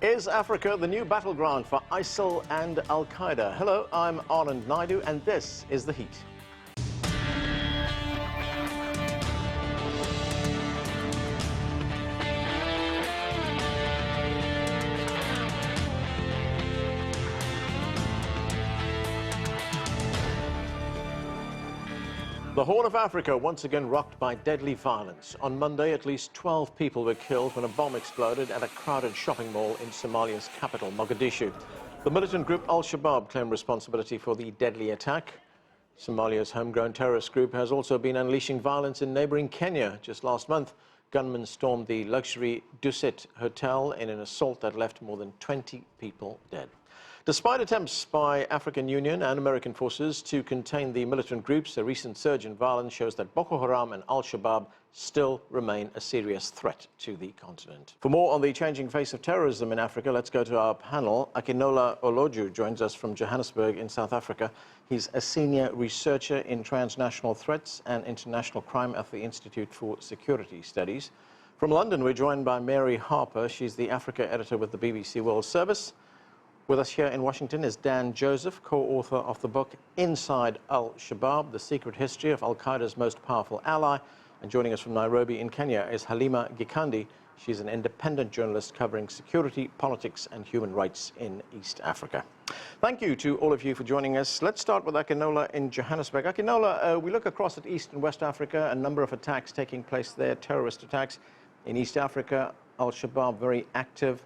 Is Africa the new battleground for ISIL and Al-Qaeda? Hello, I'm Anand Naidu, and this is The Heat. The Horn of Africa once again rocked by deadly violence. On Monday, at least 12 people were killed when a bomb exploded at a crowded shopping mall in Somalia's capital, Mogadishu. The militant group al-Shabab claimed responsibility for the deadly attack. Somalia's homegrown terrorist group has also been unleashing violence in neighboring Kenya. Just last month, gunmen stormed the luxury Dusit Hotel in an assault that left more than 20 people dead. Despite attempts by African Union and American forces to contain the militant groups, a recent surge in violence shows that Boko Haram and al-Shabab still remain a serious threat to the continent. For more on the changing face of terrorism in Africa, let's go to our panel. Akinola Olojo joins us from Johannesburg in South Africa. He's a senior researcher in transnational threats and international crime at the Institute for Security Studies. From London, we're joined by Mary Harper. She's the Africa editor with the BBC World Service. With us here in Washington is Dan Joseph, co-author of the book Inside Al-Shabaab, The Secret History of Al-Qaeda's Most Powerful Ally. And joining us from Nairobi in Kenya is Halima Gikandi. She's an independent journalist covering security, politics and human rights in East Africa. Thank you to all of you for joining us. Let's start with Akinola in Johannesburg. Akinola, we look across at East and West Africa, a number of attacks taking place there, terrorist attacks. In East Africa, Al-Shabaab very active,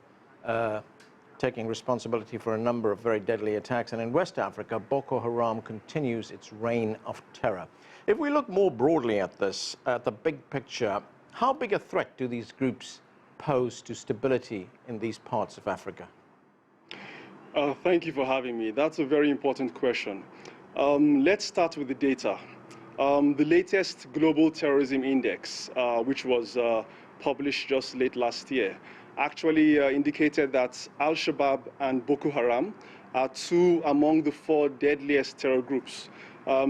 taking responsibility for a number of very deadly attacks. And in West Africa, Boko Haram continues its reign of terror. If we look more broadly at this, at the big picture, how big a threat do these groups pose to stability in these parts of Africa? Thank you for having me. That's a very important question. Let's start with the data. The latest Global Terrorism Index, which was published just late last year, actually indicated that Al-Shabaab and Boko Haram are two among the four deadliest terror groups.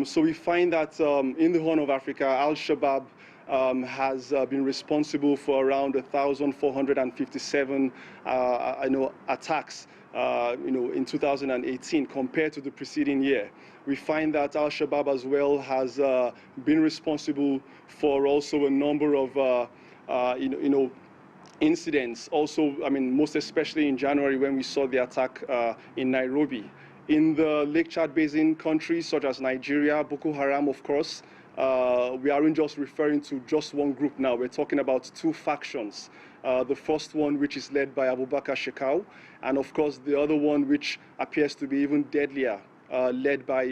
So we find that in the Horn of Africa, Al-Shabaab has been responsible for around 1,457 attacks in 2018 compared to the preceding year. We find that Al-Shabaab as well has been responsible for also a number of incidents, also, most especially in January when we saw the attack in Nairobi. In the Lake Chad Basin countries such as Nigeria, Boko Haram, of course, we aren't just referring to just one group now. We're talking about two factions. The first one, which is led by Abubakar Shekau, and of course the other one, which appears to be even deadlier, led by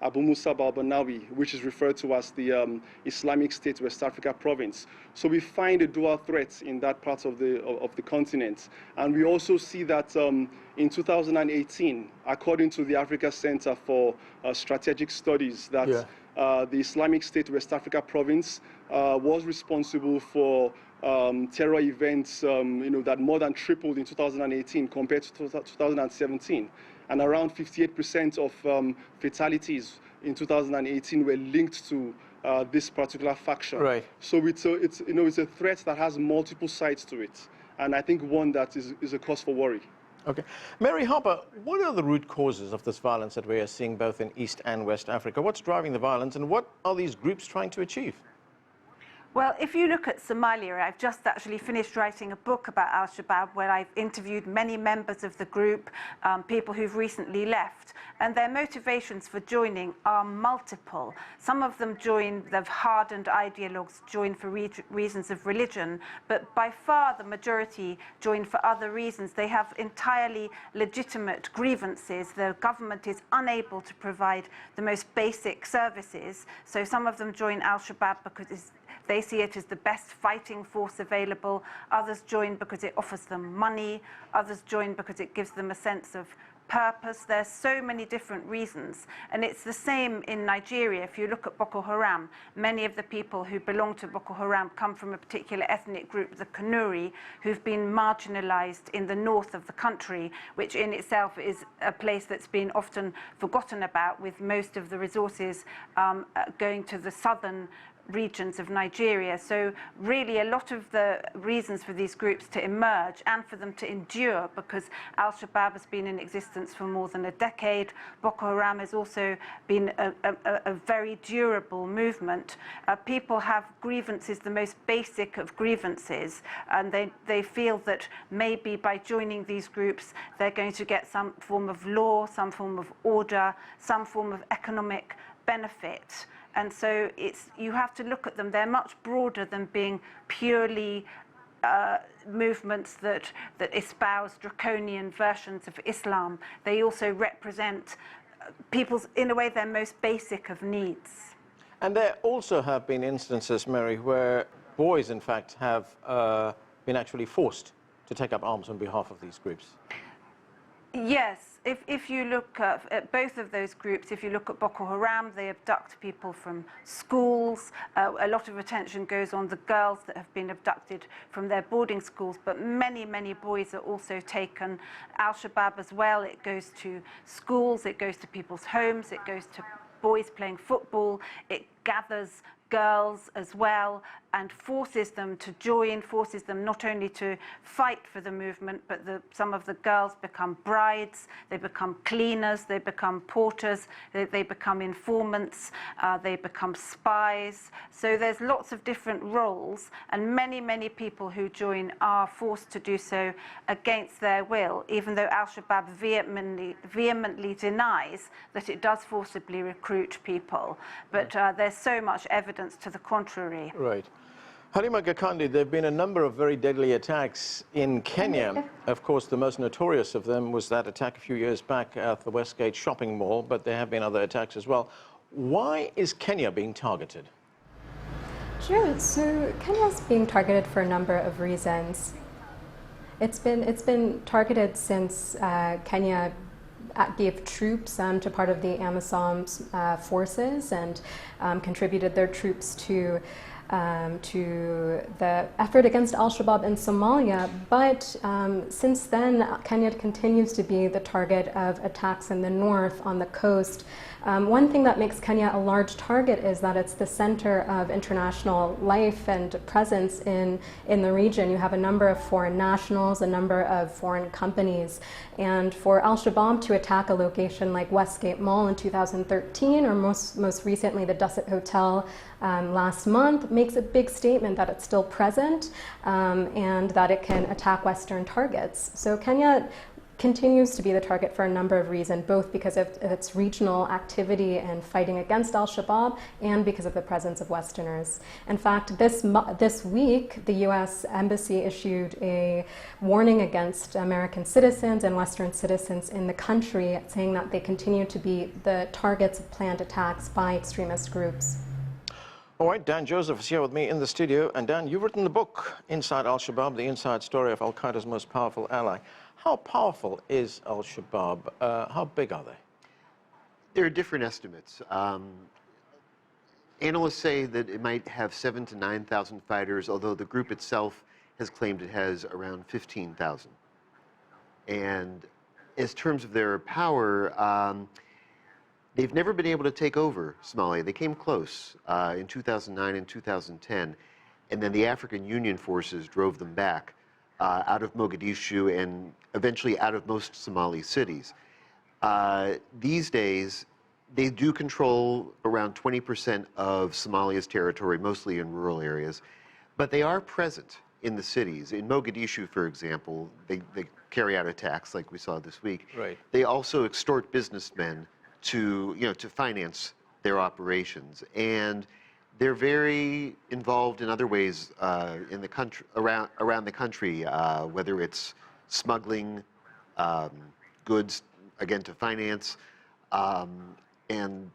Abu Musab al-Banawi, which is referred to as the Islamic State West Africa province. So we find a dual threat in that part of the continent. And we also see that in 2018, according to the Africa Center for Strategic Studies, that the Islamic State West Africa province was responsible for terror events that more than tripled in 2018 compared to 2017. And around 58% of fatalities in 2018 were linked to this particular faction. Right. So it's a threat that has multiple sides to it, and I think one that is a cause for worry. Okay. Mary Harper, what are the root causes of this violence that we are seeing both in East and West Africa? What's driving the violence, and what are these groups trying to achieve? Well, if you look at Somalia, I've just actually finished writing a book about Al-Shabaab where I've interviewed many members of the group, people who've recently left, and their motivations for joining are multiple. Some of them join, the hardened ideologues join for reasons of religion, but by far the majority join for other reasons. They have entirely legitimate grievances. The government is unable to provide the most basic services, so some of them join Al-Shabaab because they see it as the best fighting force available. Others join because it offers them money. Others join because it gives them a sense of purpose. There's so many different reasons. And it's the same in Nigeria. If you look at Boko Haram, many of the people who belong to Boko Haram come from a particular ethnic group, the Kanuri, who've been marginalized in the north of the country, which in itself is a place that's been often forgotten about, with most of the resources going to the southern regions of Nigeria. So really a lot of the reasons for these groups to emerge and for them to endure, because al-Shabaab has been in existence for more than a decade. Boko Haram has also been a very durable movement. People have grievances, the most basic of grievances, and they feel that maybe by joining these groups they're going to get some form of law, some form of order, some form of economic benefit. And so you have to look at them. They're much broader than being purely movements that espouse draconian versions of Islam. They also represent people's, in a way, their most basic of needs. And there also have been instances, Mary, where boys, in fact, have been actually forced to take up arms on behalf of these groups. Yes, if you look at both of those groups, if you look at Boko Haram, they abduct people from schools. A lot of attention goes on the girls that have been abducted from their boarding schools, but many, many boys are also taken. Al-Shabaab as well, it goes to schools, it goes to people's homes, it goes to boys playing football, it gathers girls as well and forces them to join, forces them not only to fight for the movement, but some of the girls become brides, they become cleaners, they become porters, they become informants, they become spies. So there's lots of different roles, and many, many people who join are forced to do so against their will, even though al-Shabaab vehemently denies that it does forcibly recruit people. But there's so much evidence to the contrary. Right. Halima Gakandi, there have been a number of very deadly attacks in Kenya. Of course, the most notorious of them was that attack a few years back at the Westgate shopping mall, but there have been other attacks as well. Why is Kenya being targeted? Sure. So Kenya's being targeted for a number of reasons. It's been targeted since Kenya gave troops to part of the AMISOM's forces and contributed their troops to the effort against al-Shabaab in Somalia. But since then, Kenya continues to be the target of attacks in the north on the coast. One thing that makes Kenya a large target is that it's the center of international life and presence in the region. You have a number of foreign nationals, a number of foreign companies. And for al-Shabaab to attack a location like Westgate Mall in 2013, or most recently the Dusit Hotel last month, makes a big statement that it's still present and that it can attack Western targets. So Kenya continues to be the target for a number of reasons, both because of its regional activity and fighting against al-Shabaab and because of the presence of Westerners. In fact, this week, the U.S. Embassy issued a warning against American citizens and Western citizens in the country, saying that they continue to be the targets of planned attacks by extremist groups. All right, Dan Joseph is here with me in the studio. And Dan, you've written the book, Inside Al-Shabaab, the inside story of Al-Qaeda's most powerful ally. How powerful is al-Shabaab? How big are they? There are different estimates. Analysts say that it might have 7,000 to 9,000 fighters, although the group itself has claimed it has around 15,000. And in terms of their power, they've never been able to take over Somalia. They came close in 2009 and 2010, and then the African Union forces drove them back out of Mogadishu and eventually out of most Somali cities. These days, they do control around 20% of Somalia's territory, mostly in rural areas, but they are present in the cities. In Mogadishu, for example, they carry out attacks like we saw this week. Right. They also extort businessmen to finance their operations, and they're very involved in other ways in the country, around the country, whether it's smuggling goods, again, to finance, and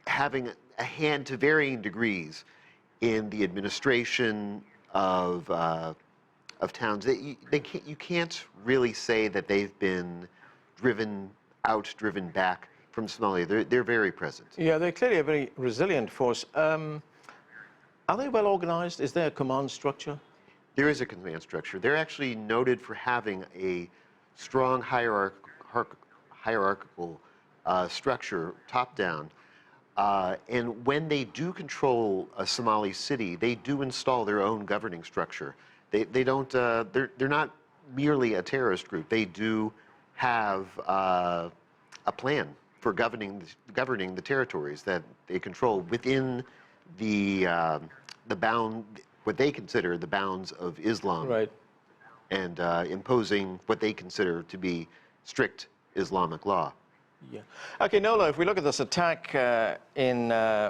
having a hand to varying degrees in the administration of towns. You can't really say that they've been driven back from Somalia. They're very present. Yeah, they're clearly a very resilient force. Are they well organized? Is there a command structure? There is a command structure. They're actually noted for having a strong hierarchical structure, top down. And when they do control a Somali city, they do install their own governing structure. They don't, they're not merely a terrorist group. They do have a plan for governing the territories that they control within the what they consider the bounds of Islam. Right. And imposing what they consider to be strict Islamic law. Yeah. Akinola, if we look at this attack in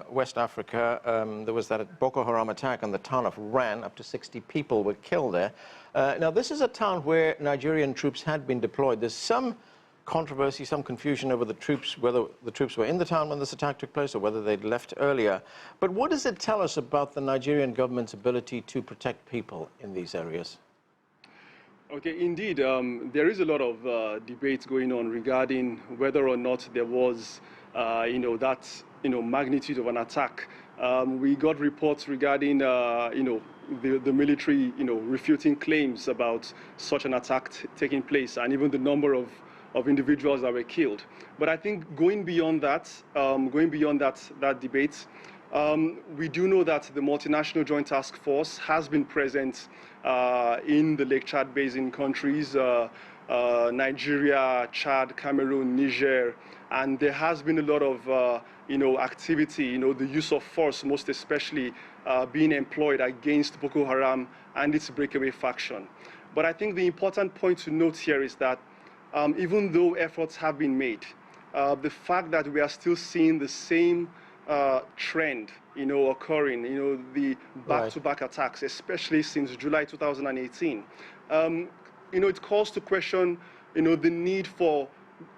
West Africa, there was that Boko Haram attack on the town of Ran. Up to 60 people were killed there. Now, this is a town where Nigerian troops had been deployed. There's some controversy, some confusion over the troops, whether the troops were in the town when this attack took place or whether they'd left earlier. But what does it tell us about the Nigerian government's ability to protect people in these areas? Okay, indeed, there is a lot of debate going on regarding whether or not there was, that, magnitude of an attack. We got reports regarding, the military, refuting claims about such an attack taking place, and even the number of individuals that were killed. But I think going beyond that, that debate, we do know that the multinational joint task force has been present in the Lake Chad Basin countries, Nigeria, Chad, Cameroon, Niger, and there has been a lot of activity, the use of force, most especially being employed against Boko Haram and its breakaway faction. But I think the important point to note here is that even though efforts have been made, the fact that we are still seeing the same trend, occurring, the back-to-back attacks, especially since July 2018, it calls to question, the need for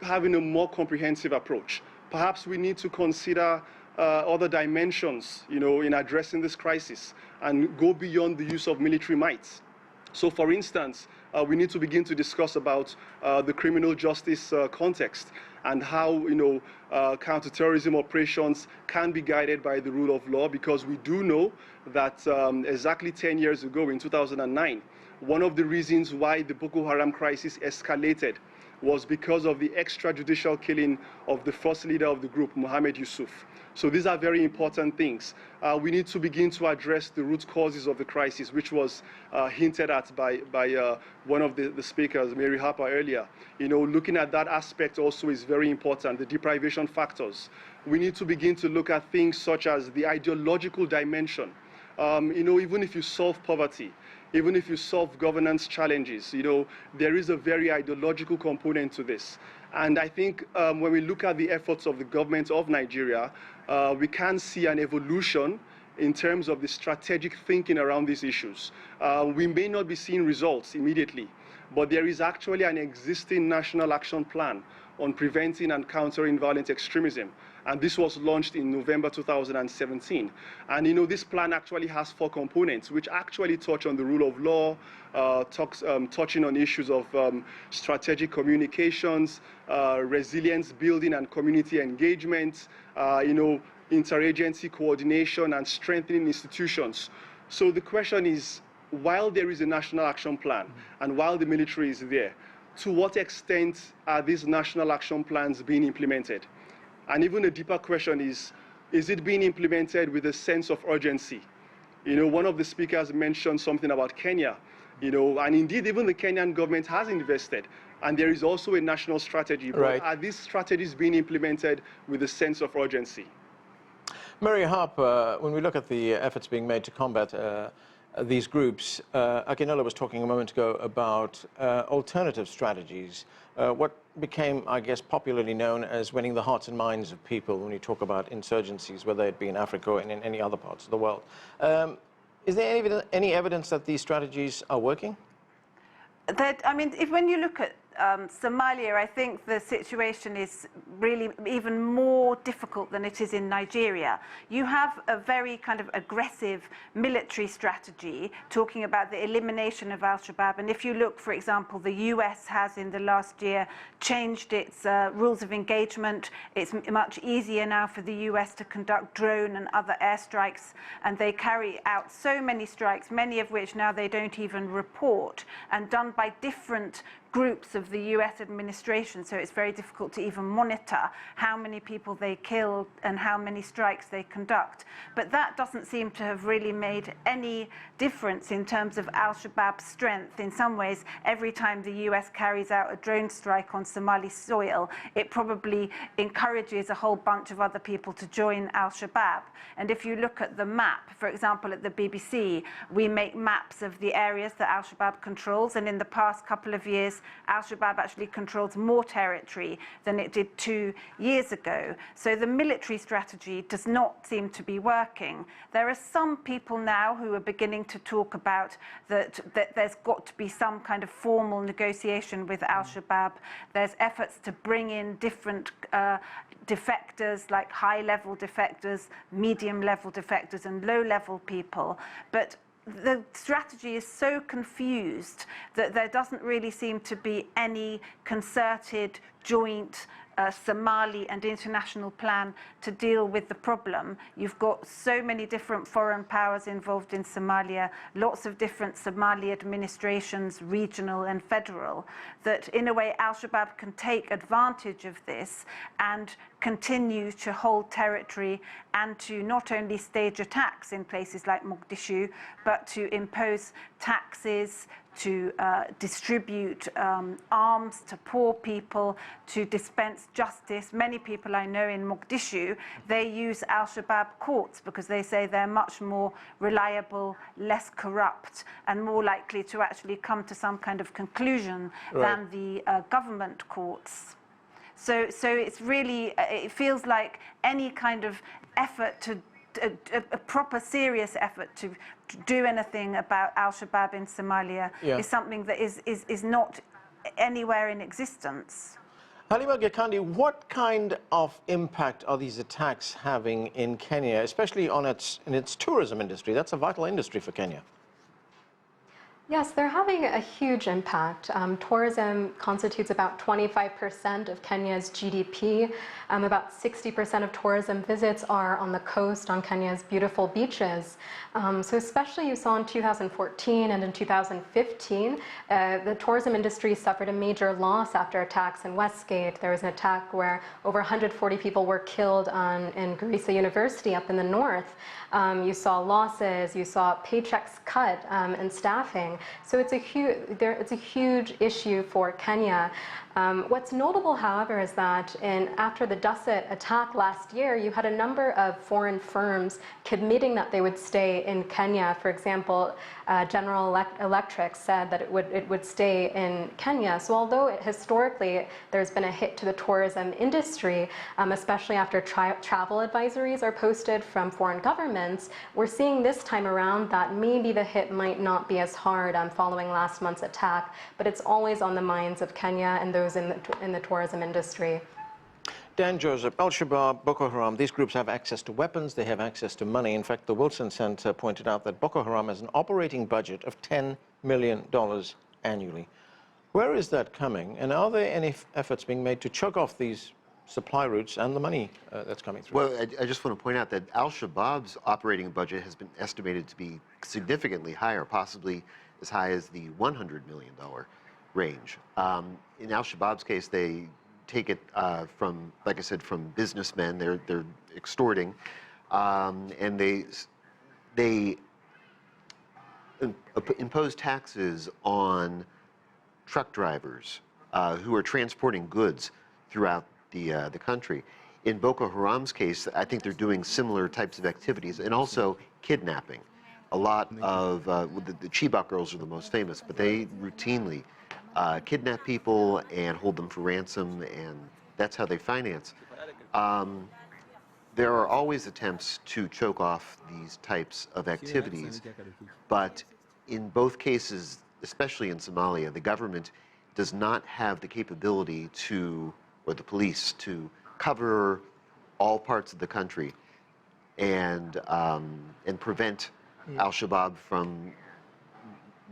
having a more comprehensive approach. Perhaps we need to consider other dimensions, in addressing this crisis and go beyond the use of military might. So, for instance, we need to begin to discuss about the criminal justice context and how, counterterrorism operations can be guided by the rule of law, because we do know that exactly 10 years ago, in 2009, one of the reasons why the Boko Haram crisis escalated was because of the extrajudicial killing of the first leader of the group, Mohammed Yusuf. So these are very important things. We need to begin to address the root causes of the crisis, which was hinted at by one of the speakers, Mary Harper, earlier. Looking at that aspect also is very important, the deprivation factors. We need to begin to look at things such as the ideological dimension. Even if you solve poverty, even if you solve governance challenges, there is a very ideological component to this. And I think when we look at the efforts of the government of Nigeria, we can see an evolution in terms of the strategic thinking around these issues. We may not be seeing results immediately, but there is actually an existing national action plan on preventing and countering violent extremism. And this was launched in November 2017. And this plan actually has 4 components, which actually touch on the rule of law, touching on issues of strategic communications, resilience building and community engagement, interagency coordination and strengthening institutions. So the question is, while there is a national action plan and while the military is there, to what extent are these national action plans being implemented? And even a deeper question is it being implemented with a sense of urgency? One of the speakers mentioned something about Kenya, and indeed even the Kenyan government has invested, and there is also a national strategy. But right. Are these strategies being implemented with a sense of urgency? Mary Harper, when we look at the efforts being made to combat these groups, Akinola was talking a moment ago about alternative strategies, what became, I guess, popularly known as winning the hearts and minds of people when you talk about insurgencies, whether it be in Africa or in any other parts of the world. Is there any evidence that these strategies are working? When you look at Somalia, I think the situation is really even more difficult than it is in Nigeria. You have a very kind of aggressive military strategy talking about the elimination of al-Shabab. And if you look, for example, the US has in the last year changed its rules of engagement. It's much easier now for the US to conduct drone and other airstrikes. And they carry out so many strikes, many of which now they don't even report, and done by different groups of the US administration, so it's very difficult to even monitor how many people they kill and how many strikes they conduct. But that doesn't seem to have really made any difference in terms of al-Shabaab's strength. In some ways, every time the US carries out a drone strike on Somali soil, it probably encourages a whole bunch of other people to join al-Shabaab. And if you look at the map, for example, at the BBC, we make maps of the areas that al-Shabaab controls, and in the past couple of years, al-Shabaab actually controls more territory than it did 2 years ago. So the military strategy does not seem to be working. There are some people now who are beginning to talk about that there's got to be some kind of formal negotiation with al-Shabaab. There's efforts to bring in different defectors, like high-level defectors, medium-level defectors, and low-level people. But the strategy is so confused that there doesn't really seem to be any concerted, joint Somali and international plan to deal with the problem. You've got so many different foreign powers involved in Somalia, lots of different Somali administrations, regional and federal, that in a way al-Shabaab can take advantage of this and continue to hold territory and to not only stage attacks in places like Mogadishu, but to impose taxes, to distribute arms to poor people, to dispense justice. Many people I know in Mogadishu, they use al-Shabaab courts because they say they're much more reliable, less corrupt, and more likely to actually come to some kind of conclusion than the government courts. So it's really, it feels like any kind of effort to a proper serious effort to do anything about al-Shabaab in Somalia is something that is not anywhere in existence. Halima Gekandi, what kind of impact are these attacks having in Kenya, especially on in its tourism industry? That's a vital industry for Kenya. Yes, they're having a huge impact. Tourism constitutes about 25% of Kenya's GDP. About 60% of tourism visits are on the coast, on Kenya's beautiful beaches. So especially you saw in 2014 and in 2015, the tourism industry suffered a major loss after attacks in Westgate. There was an attack where over 140 people were killed in Garissa University up in the north. You saw losses, you saw paychecks cut and staffing. So it's a huge issue for Kenya. What's notable, however, is that after the Dusit attack last year, you had a number of foreign firms committing that they would stay in Kenya. For example, General Electric said that it would stay in Kenya. So although historically there's been a hit to the tourism industry, especially after travel advisories are posted from foreign governments, we're seeing this time around that maybe the hit might not be as hard following last month's attack, but it's always on the minds of Kenya and those in the tourism industry. Dan Joseph, Al-Shabaab, Boko Haram, these groups have access to weapons, they have access to money. In fact, the Wilson Center pointed out that Boko Haram has an operating budget of $10 million annually. Where is that coming? And are there any efforts being made to choke off these supply routes and the money that's coming through? Well, I just want to point out that Al-Shabaab's operating budget has been estimated to be significantly higher, possibly as high as the $100 million range. In Al-Shabaab's case, they take it from, like I said, from businessmen. They're extorting, and they impose taxes on truck drivers who are transporting goods throughout the country. In Boko Haram's case, I think they're doing similar types of activities, and also kidnapping. A lot of the Chibok girls are the most famous, but they routinely kidnap people and hold them for ransom, and that's how they finance. There are always attempts to choke off these types of activities, but in both cases, especially in Somalia, the government does not have the capability to, or the police, to cover all parts of the country and prevent al-Shabaab from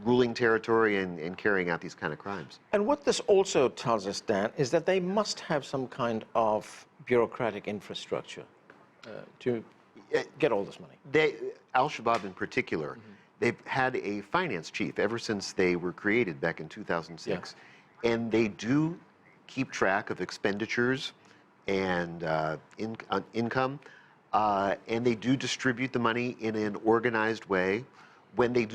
ruling territory and carrying out these kind of crimes. And what this also tells us, Dan, is that they must have some kind of bureaucratic infrastructure to get all this money. Al-Shabaab in particular, they've had a finance chief ever since they were created back in 2006. And they do keep track of expenditures and income, and they do distribute the money in an organized way. When they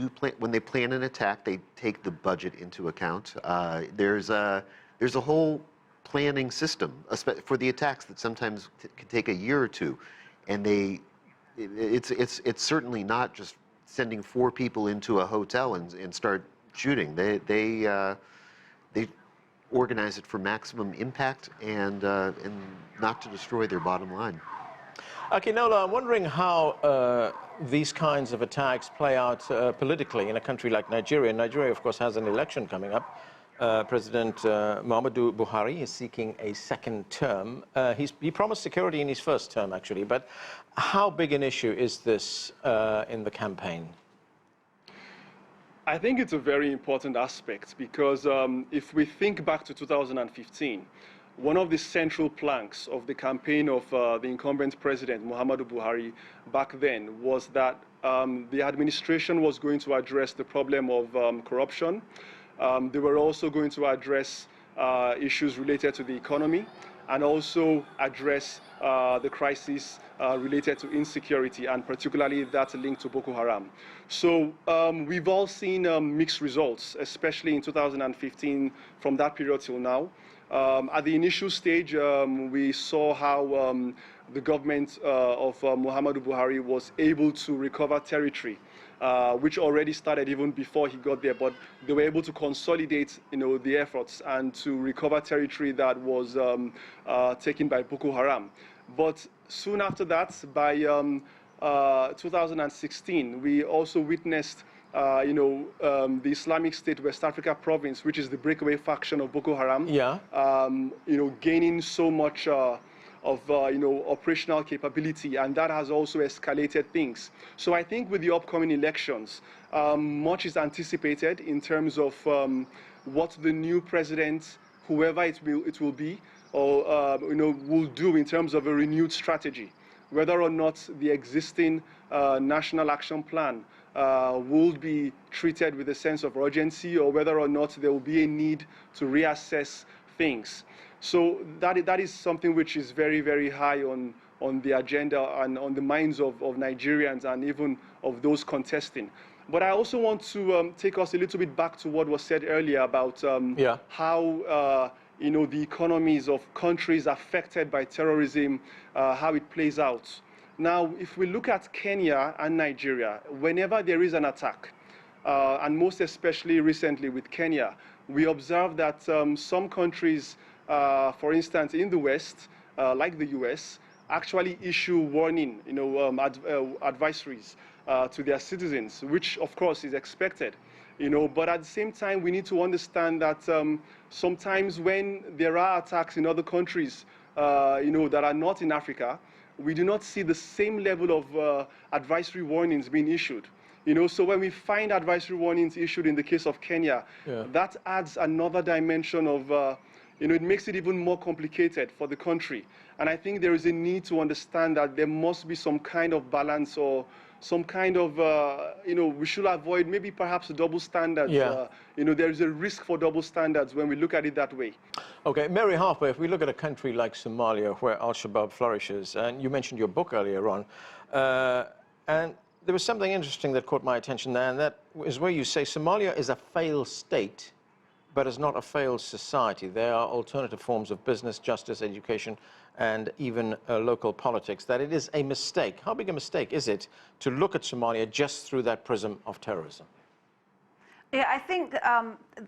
plan an attack, they take the budget into account. There's a whole planning system for the attacks that sometimes can take a year or two, and it's certainly not just sending 4 people into a hotel and start shooting. They organize it for maximum impact and not to destroy their bottom line. Akinola, I'm wondering how these kinds of attacks play out politically in a country like Nigeria. Nigeria, of course, has an election coming up. President Muhammadu Buhari is seeking a second term. He promised security in his first term, actually, but how big an issue is this in the campaign? I think it's a very important aspect because if we think back to 2015, one of the central planks of the campaign of the incumbent president, Muhammadu Buhari, back then was that the administration was going to address the problem of corruption. They were also going to address issues related to the economy and also address the crisis related to insecurity, and particularly that linked to Boko Haram. So we've all seen mixed results, especially in 2015 from that period till now. At the initial stage, we saw how the government of Muhammadu Buhari was able to recover territory, which already started even before he got there, but they were able to consolidate, the efforts and to recover territory that was taken by Boko Haram. But soon after that, by 2016, we also witnessed the Islamic State West Africa province, which is the breakaway faction of Boko Haram, gaining so much of operational capability, and that has also escalated things. So I think with the upcoming elections, much is anticipated in terms of what the new president, whoever it will be, or will do in terms of a renewed strategy. Whether or not the existing national action plan will be treated with a sense of urgency, or whether or not there will be a need to reassess things. So that is something which is very, very high on the agenda and on the minds of Nigerians and even of those contesting. But I also want to take us a little bit back to what was said earlier about how the economies of countries affected by terrorism, how it plays out. Now, if we look at Kenya and Nigeria, whenever there is an attack, and most especially recently with Kenya, we observe that some countries, for instance, in the West, like the US, actually issue warning, advisories to their citizens, which of course is expected. But at the same time, we need to understand that sometimes when there are attacks in other countries, that are not in Africa, we do not see the same level of advisory warnings being issued. So when we find advisory warnings issued in the case of Kenya, that adds another dimension of, it makes it even more complicated for the country. And I think there is a need to understand that there must be some kind of balance, or some kind of, we should avoid maybe perhaps double standards. There is a risk for double standards when we look at it that way. Okay, Mary Harper, if we look at a country like Somalia, where al-Shabab flourishes, and you mentioned your book earlier on, and there was something interesting that caught my attention there, and that is where you say Somalia is a failed state, but is not a failed society. There are alternative forms of business, justice, education, and even local politics, that it is a mistake. How big a mistake is it to look at Somalia just through that prism of terrorism? Yeah, I think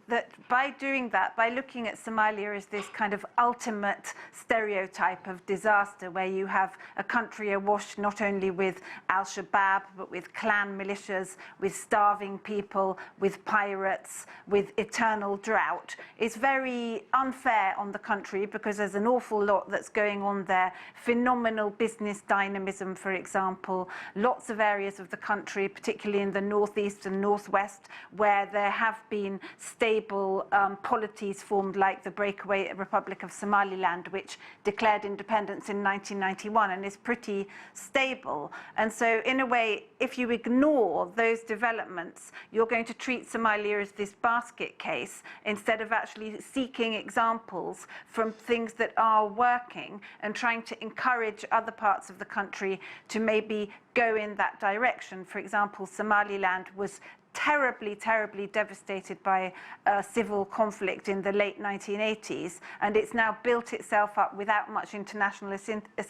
that by doing that, by looking at Somalia as this kind of ultimate stereotype of disaster, where you have a country awash not only with al-Shabab, but with clan militias, with starving people, with pirates, with eternal drought, is very unfair on the country, because there's an awful lot that's going on there. Phenomenal business dynamism, for example. Lots of areas of the country, particularly in the northeast and northwest, where there have been stable polities formed, like the breakaway Republic of Somaliland, which declared independence in 1991 and is pretty stable. And so in a way, if you ignore those developments, you're going to treat Somalia as this basket case instead of actually seeking examples from things that are working and trying to encourage other parts of the country to maybe go in that direction. For example, Somaliland was terribly, terribly devastated by civil conflict in the late 1980s, and it's now built itself up without much international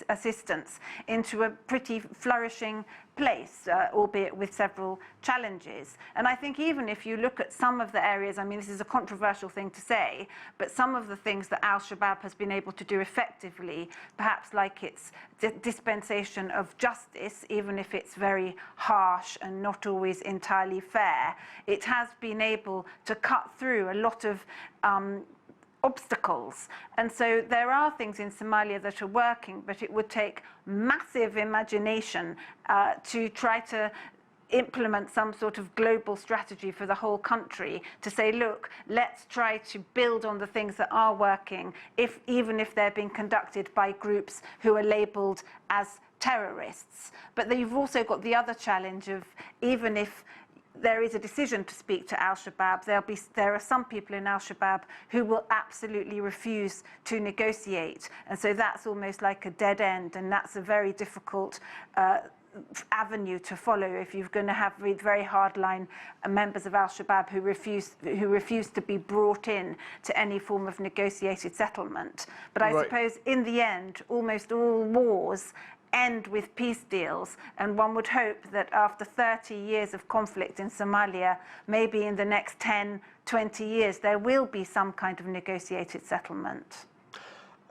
assistance into a pretty flourishing place, albeit with several challenges. And I think even if you look at some of the areas, I mean, this is a controversial thing to say, but some of the things that al-Shabaab has been able to do effectively, perhaps like its dispensation of justice, even if it's very harsh and not always entirely fair, it has been able to cut through a lot of obstacles. And so there are things in Somalia that are working, but it would take massive imagination to try to implement some sort of global strategy for the whole country to say, look, let's try to build on the things that are working, even if they're being conducted by groups who are labeled as terrorists. But then you've also got the other challenge of, even if there is a decision to speak to al-Shabaab, there are some people in al-Shabaab who will absolutely refuse to negotiate. And so that's almost like a dead end, and that's a very difficult avenue to follow if you're going to have very hardline members of al-Shabaab who refuse to be brought in to any form of negotiated settlement. But I suppose in the end, almost all wars end with peace deals, and one would hope that after 30 years of conflict in Somalia, maybe in the next 10, 20 years, there will be some kind of negotiated settlement.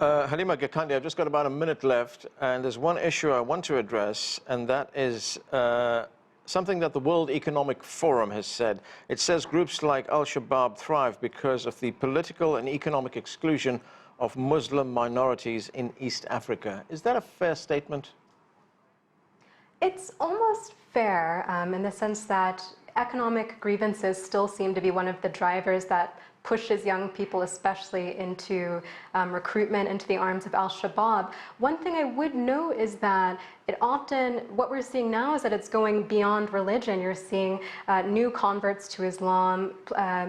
Halima Gikandi, I've just got about a minute left, and there's one issue I want to address, and that is something that the World Economic Forum has said. It says groups like al-Shabaab thrive because of the political and economic exclusion of Muslim minorities in East Africa. Is that a fair statement? It's almost fair in the sense that economic grievances still seem to be one of the drivers that pushes young people especially into recruitment into the arms of al-Shabaab. One thing I would note is that what we're seeing now is that it's going beyond religion. You're seeing new converts to Islam,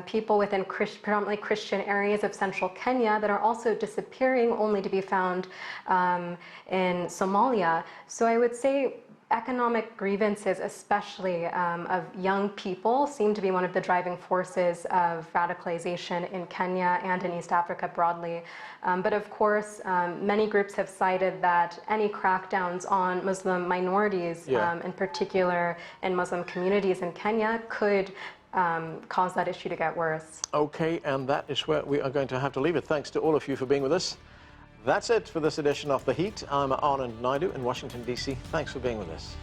people within predominantly Christian areas of central Kenya that are also disappearing, only to be found in Somalia. So I would say economic grievances, especially of young people, seem to be one of the driving forces of radicalization in Kenya and in East Africa broadly. But of course, many groups have cited that any crackdowns on Muslim minorities, in particular in Muslim communities in Kenya, could cause that issue to get worse. Okay, and that is where we are going to have to leave it. Thanks to all of you for being with us. That's it for this edition of The Heat. I'm Anand Naidu in Washington, D.C. Thanks for being with us.